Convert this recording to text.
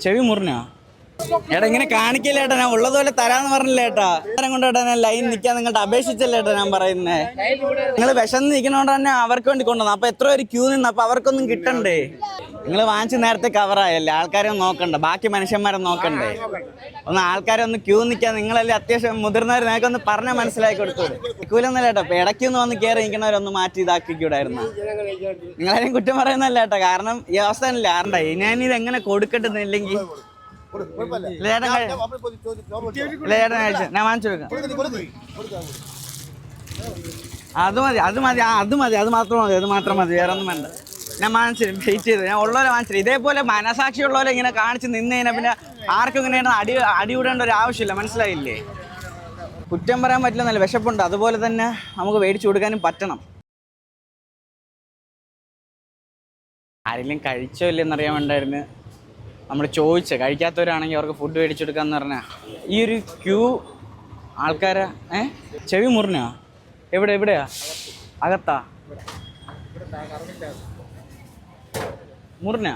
ചെവി മുറിഞ്ഞോ? ഏട്ടാ ഇങ്ങനെ കാണിക്കില്ല ഏട്ടാ, ഞാൻ ഉള്ളതുപോലെ തരാന്ന് പറഞ്ഞില്ല ഏട്ടാ. നേരം കൊണ്ടേട്ടാ ഞാൻ ലൈൻ നിൽക്കാൻ നിങ്ങളുടെ അപേക്ഷിച്ചല്ലേ ഏട്ടാ ഞാൻ പറയുന്നേ. നിങ്ങൾ വിശന്ന് നിൽക്കണോണ്ട് തന്നെ അവർക്ക് വേണ്ടി കൊണ്ടുവന്നു. അപ്പൊ എത്ര പേര് ക്യൂ നിന്ന്, അപ്പൊ അവർക്കൊന്നും കിട്ടണ്ടേ? നിങ്ങൾ വാങ്ങിച്ച് നേരത്തെ കവറായല്ലേ, ആൾക്കാരെ ഒന്നും നോക്കണ്ട, ബാക്കി മനുഷ്യന്മാരെ നോക്കണ്ടേ? ഒന്ന് ആൾക്കാരെ ഒന്ന് ക്യൂ നിൽക്കാൻ നിങ്ങളല്ലേ അത്യാവശ്യം മുതിർന്നവർ, നിങ്ങൾക്കൊന്ന് പറഞ്ഞാൽ മനസ്സിലാക്കി കൊടുത്തു. ക്യൂലൊന്നല്ല ഏട്ടാ, ഇപ്പൊ ഇടയ്ക്കൊന്ന് വന്ന് കയറി നിൽക്കണവരൊന്ന് മാറ്റി ഇതാക്കിക്കൂടായിരുന്നു. നിങ്ങളാരും കുറ്റം പറയുന്നല്ല ഏട്ടാ, കാരണം ഈ അവസ്ഥ അല്ലേ ആറണ്ടേ. ഞാനിത് എങ്ങനെ കൊടുക്കട്ടെന്നില്ലെങ്കിൽ ഞാൻ വാങ്ങിച്ചു വെക്കാം. അത് മതി, അത് മതി, അത് മതി, അത് മാത്രം മതി, അത് മാത്രം മതി, വേറെ ഒന്നും വേണ്ട. ഞാൻ വാങ്ങിച്ചു വെയിറ്റ് ചെയ്ത്, ഞാൻ ഉള്ളവരെ വാങ്ങിച്ചില്ല. ഇതേപോലെ മനസാക്ഷിയുള്ളവരെ ഇങ്ങനെ കാണിച്ച് നിന്ന് കഴിഞ്ഞാൽ പിന്നെ ആർക്കും ഇങ്ങനെയാണ് അടിവിടേണ്ട ഒരു ആവശ്യമില്ല, മനസ്സിലായില്ലേ? കുറ്റം പറയാൻ പറ്റില്ലെന്നല്ല, വിശപ്പുണ്ട്, അതുപോലെ തന്നെ നമുക്ക് മേടിച്ചു കൊടുക്കാനും പറ്റണം. ആരെങ്കിലും കഴിച്ചോ ഇല്ലെന്നറിയാൻ വേണ്ടായിരുന്നു നമ്മൾ ചോദിച്ചത്. കഴിക്കാത്തവരാണെങ്കിൽ അവർക്ക് ഫുഡ് മേടിച്ചെടുക്കാന്ന് പറഞ്ഞാൽ ഈ ഒരു ക്യൂ ആൾക്കാരെ. ചെവി മുറിഞ്ഞോ? എവിടെയാ? അകത്താ? മുറിഞ്ഞോ?